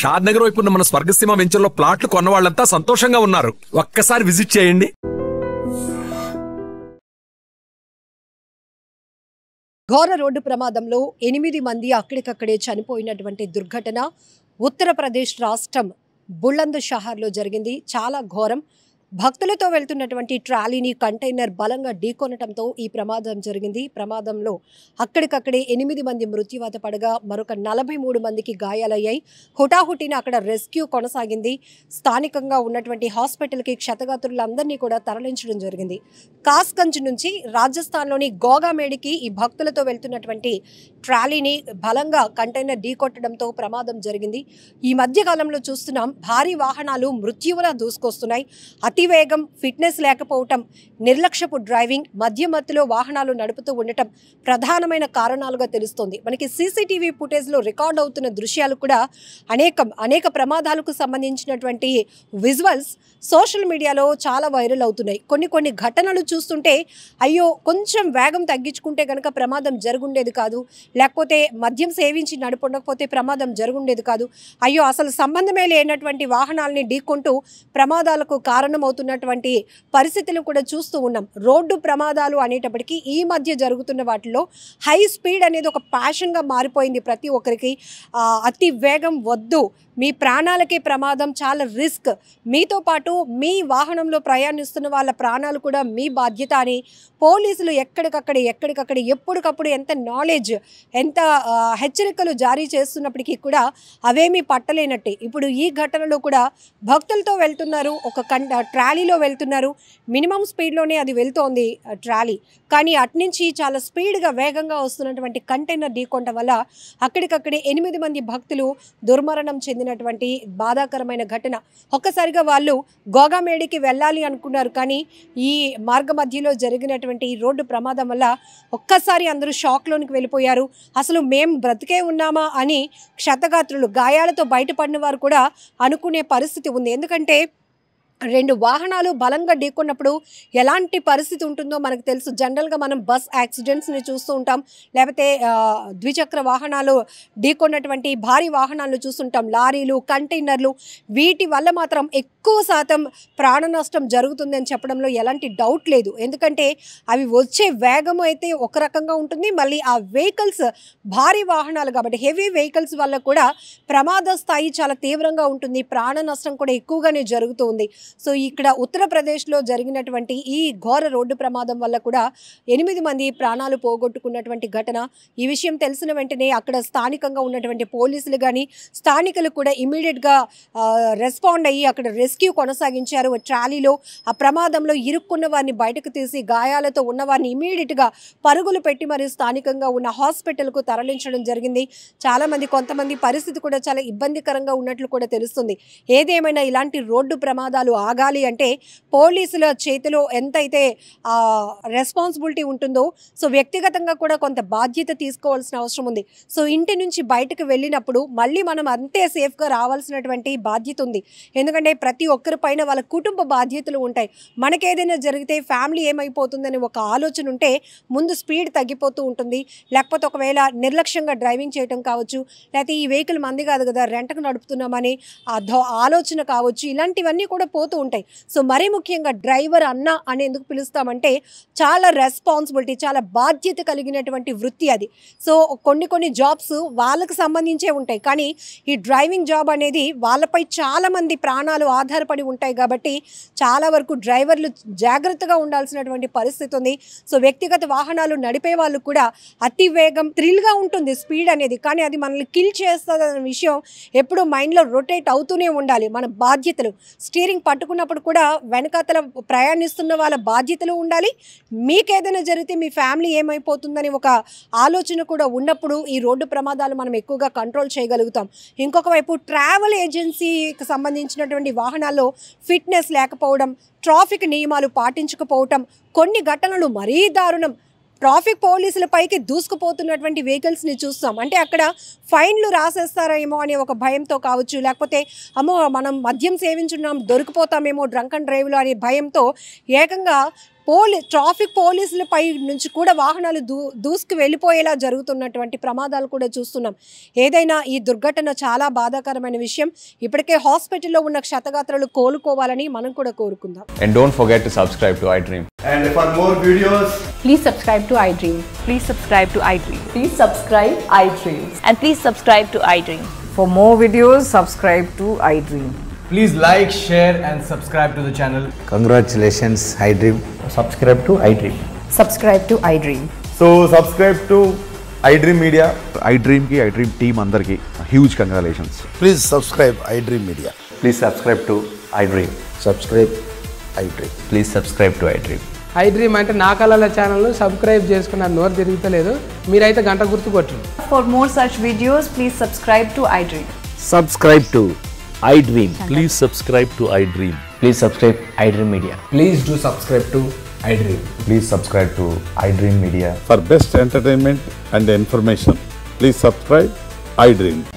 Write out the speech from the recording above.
షాద్ నగర్ వైపు ఉన్న మన స్వర్గసీమ వెంచర్లో ప్లాట్లు కొన్న వాళ్ళంతా సంతోషంగా ఉన్నారు. ఒక్కసారి విజిట్ చేయండి. ఘోర రోడ్డు ప్రమాదంలో 8 మంది అక్కడికక్కడే చనిపోయినటువంటి దుర్ఘటన ఉత్తరప్రదేశ్ రాష్ట్రం బులంద్ షహర్లో జరిగింది. చాలా ఘోరం. భక్తులతో వెళ్తున్నటువంటి ట్రాలీని కంటైనర్ బలంగా ఢీకొనటంతో ఈ ప్రమాదం జరిగింది. ప్రమాదంలో అక్కడికక్కడే 8 మంది మృత్యువాత పడగా మరొక 43 మందికి గాయాలయ్యాయి. హుటాహుటిన అక్కడ రెస్క్యూ కొనసాగింది. స్థానికంగా ఉన్నటువంటి హాస్పిటల్కి క్షతగాత్రులందరినీ కూడా తరలించడం జరిగింది. కాస్గంజ్ నుంచి రాజస్థాన్లోని గోగామేడికి ఈ భక్తులతో వెళ్తున్నటువంటి ట్రాలీని బలంగా కంటైనర్ ఢీకొట్టడంతో ప్రమాదం జరిగింది. ఈ మధ్య కాలంలో చూస్తున్నాం, భారీ వాహనాలు మృత్యువులా దూసుకొస్తున్నాయి. అతివేగం, ఫిట్నెస్ లేకపోవటం, నిర్లక్ష్యపు డ్రైవింగ్, మధ్యమత్తులో వాహనాలు నడుపుతూ ఉండటం ప్రధానమైన కారణాలుగా తెలుస్తోంది. మనకి సీసీటీవీ ఫుటేజ్లో రికార్డ్ అవుతున్న దృశ్యాలు కూడా అనేక ప్రమాదాలకు సంబంధించినటువంటి విజువల్స్ సోషల్ మీడియాలో చాలా వైరల్ అవుతున్నాయి. కొన్ని ఘటనలు చూస్తుంటే అయ్యో కొంచెం వేగం తగ్గించుకుంటే కనుక ప్రమాదం జరుగుండేది కాదు, లేకపోతే మద్యం సేవించి నడుపుండకపోతే ప్రమాదం జరుగుండేది కాదు, అయ్యో అసలు సంబంధమే లేనటువంటి వాహనాలని ఢీకొంటూ ప్రమాదాలకు కారణమవుతున్నటువంటి పరిస్థితులు కూడా చూస్తూ ఉన్నాం. రోడ్డు ప్రమాదాలు అనేటప్పటికీ ఈ మధ్య జరుగుతున్న వాటిలో హై స్పీడ్ అనేది ఒక ప్యాషన్గా మారిపోయింది ప్రతి ఒక్కరికి. అతి వేగం వద్దు, మీ ప్రాణాలకే ప్రమాదం, చాలా రిస్క్, మీతో పాటు మీ వాహనంలో ప్రయాణిస్తున్న వాళ్ళ ప్రాణాలు కూడా మీ బాధ్యత అని పోలీసులు ఎక్కడికక్కడ ఎప్పటికప్పుడు ఎంత నాలెడ్జ్, ఎంత హెచ్చరికలు జారీ చేస్తున్నప్పటికీ కూడా అవేమీ పట్టలేనట్టే. ఇప్పుడు ఈ ఘటనలో కూడా భక్తులతో వెళ్తున్నారు, ఒక ట్రాలీలో వెళ్తున్నారు, మినిమం స్పీడ్లోనే అది వెళ్తోంది ట్రాలీ, కానీ అట్నుంచి చాలా స్పీడ్గా వేగంగా వస్తున్నటువంటి కంటైనర్ ఢీకొనడం వల్ల అక్కడికక్కడే 8 మంది భక్తులు దుర్మరణం చెందినటువంటి బాధాకరమైన ఘటన. ఒక్కసారిగా వాళ్ళు గోగామేడికి వెళ్ళాలి అనుకున్నారు, కానీ ఈ మార్గ మధ్యలో జరిగినటువంటి ఈ రోడ్డు ప్రమాదం వల్ల ఒక్కసారి అందరూ షాక్లోనికి వెళ్ళిపోయారు. అసలు మేం బ్రతికే ఉన్నామా అని క్షతగాత్రులు, గాయాలతో బయటపడిన వారు కూడా అనుకునే పరిస్థితి ఉంది. ఎందుకంటే 2 వాహనాలు బలంగా ఢీకొన్నప్పుడు ఎలాంటి పరిస్థితి ఉంటుందో మనకు తెలుసు. జనరల్గా మనం బస్ యాక్సిడెంట్స్ని చూస్తూ ఉంటాం, లేకపోతే ద్విచక్ర వాహనాలు ఢీకొన్నటువంటి భారీ వాహనాలను చూస్తుంటాం, లారీలు, కంటైనర్లు. వీటి వల్ల మాత్రం ఎక్కువ శాతం ప్రాణ నష్టం జరుగుతుందని చెప్పడంలో ఎలాంటి డౌట్ లేదు. ఎందుకంటే అవి వచ్చే వేగం అయితే ఒక రకంగా ఉంటుంది, మళ్ళీ ఆ వెహికల్స్ భారీ వాహనాలు కాబట్టి హెవీ వెహికల్స్ వల్ల కూడా ప్రమాద స్థాయి చాలా తీవ్రంగా ఉంటుంది, ప్రాణ నష్టం కూడా ఎక్కువగానే జరుగుతుంది. సో ఇక్కడ ఉత్తరప్రదేశ్లో జరిగినటువంటి ఈ ఘోర రోడ్డు ప్రమాదం వల్ల కూడా 8 మంది ప్రాణాలు పోగొట్టుకున్నటువంటి ఘటన. ఈ విషయం తెలిసిన వెంటనే అక్కడ స్థానికంగా ఉన్నటువంటి పోలీసులు కానీ స్థానికులు కూడా ఇమీడియట్గా రెస్పాండ్ అయ్యి అక్కడ రెస్క్యూ కొనసాగించారు. ట్రాలీలో ఆ ప్రమాదంలో ఇరుక్కున్న వారిని బయటకు తీసి గాయాలతో ఉన్న వారిని ఇమీడియట్గా పరుగులు పెట్టి మరి స్థానికంగా ఉన్న హాస్పిటల్కు తరలించడం జరిగింది. చాలామంది, కొంతమంది పరిస్థితి కూడా చాలా ఇబ్బందికరంగా ఉన్నట్లు కూడా తెలుస్తుంది. ఏదేమైనా ఇలాంటి రోడ్డు ప్రమాదాలు ఆగాలి అంటే పోలీసుల చేతిలో ఎంతైతే రెస్పాన్సిబిలిటీ ఉంటుందో, సో వ్యక్తిగతంగా కూడా కొంత బాధ్యత తీసుకోవాల్సిన అవసరం ఉంది. సో ఇంటి నుంచి బయటకు వెళ్ళినప్పుడు మళ్ళీ మనం అంతే సేఫ్గా రావాల్సినటువంటి బాధ్యత ఉంది. ఎందుకంటే ప్రతి ఒక్కరి పైన వాళ్ళ కుటుంబ బాధ్యతలు ఉంటాయి. మనకేదైనా జరిగితే ఫ్యామిలీ ఏమైపోతుందని ఒక ఆలోచన ఉంటే ముందు స్పీడ్ తగ్గిపోతూ ఉంటుంది. లేకపోతే ఒకవేళ నిర్లక్ష్యంగా డ్రైవింగ్ చేయడం కావచ్చు, లేకపోతే ఈ వెహికల్ మంది కాదు కదా రెంట్కు నడుపుతున్నామని ఆలోచన కావచ్చు, ఇలాంటివన్నీ కూడా పోతూ ఉంటాయి. సో మరీ ముఖ్యంగా డ్రైవర్ అన్న అని ఎందుకు పిలుస్తామంటే చాలా రెస్పాన్సిబిలిటీ, చాలా బాధ్యత కలిగినటువంటి వృత్తి అది. సో కొన్ని జాబ్స్ వాళ్ళకు సంబంధించే ఉంటాయి, కానీ ఈ డ్రైవింగ్ జాబ్ అనేది వాళ్ళపై చాలామంది ప్రాణాలు ఆధారపడి ఉంటాయి కాబట్టి చాలా వరకు డ్రైవర్లు జాగ్రత్తగా ఉండాల్సినటువంటి పరిస్థితి ఉంది. సో వ్యక్తిగత వాహనాలు నడిపే వాళ్ళు కూడా అతి వేగం, థ్రిల్గా ఉంటుంది స్పీడ్ అనేది, కానీ అది మనల్ని కిల్ చేస్తుంది అనే విషయం ఎప్పుడూ మైండ్లో రొటేట్ అవుతూనే ఉండాలి. మన బాధ్యతలు, స్టీరింగ్ పట్టుకున్నప్పుడు కూడా వెనకాతల ప్రయాణిస్తున్న వాళ్ళ బాధ్యతలు ఉండాలి. మీకేదైనా జరిగితే మీ ఫ్యామిలీ ఏమైపోతుందని ఒక ఆలోచన కూడా ఉన్నప్పుడు ఈ రోడ్డు ప్రమాదాలు మనం ఎక్కువగా కంట్రోల్ చేయగలుగుతాం. ఇంకొక వైపు ట్రావెల్ ఏజెన్సీకి సంబంధించినటువంటి వాహనాల్లో ఫిట్నెస్ లేకపోవడం, ట్రాఫిక్ నియమాలు పాటించకపోవటం, కొన్ని ఘటనలు మరీ దారుణం. ట్రాఫిక్ పోలీసుల పైకి దూసుకుపోతున్నటువంటి వెహికల్స్ని చూస్తాం. అంటే అక్కడ ఫైన్లు రాసేస్తారేమో అనే ఒక భయంతో కావచ్చు, లేకపోతే అమ్మో మనం మద్యం సేవించున్నాం దొరికిపోతామేమో డ్రంక్ అండ్ డ్రైవ్లో అనే భయంతో ఏకంగా ట్రాఫిక్ పోలీసులపై నుంచి కూడా వాహనాలు దూసుకు వెళ్ళిపోయేలా జరుగుతున్నటువంటి ప్రమాదాలు కూడా చూస్తున్నాం. ఏదైనా ఈ దుర్ఘటన చాలా బాధాకరమైన విషయం. ఇప్పటికే హాస్పిటల్లో ఉన్న క్షతగాత్రులు కోలుకోవాలని మనం కూడా కోరుకుందాం. And don't forget to subscribe to iDream. And for more videos, please subscribe to iDream. Please subscribe to iDream. Please subscribe iDream. And please subscribe to iDream. For more videos, subscribe to iDream. please like, share and subscribe to the channel. Congratulations, iDream. Subscribe to iDream. Subscribe to iDream. So subscribe to iDream Media. iDream ki iDream team andarki huge congratulations. Please subscribe iDream Media. Please subscribe to iDream. Subscribe iDream. Please subscribe to iDream. iDream అంటే నా కళల channel subscribe చేసుకున్నారు, నోరు తిరుగుతలేదు. మీరైతే గంట గుర్తు కొట్టండి. For more such videos, please subscribe to iDream. Subscribe to iDream. Please subscribe to iDream. Please subscribe iDream Media. Please do subscribe to iDream. Please subscribe to iDream Media. For best entertainment and information, please subscribe iDream.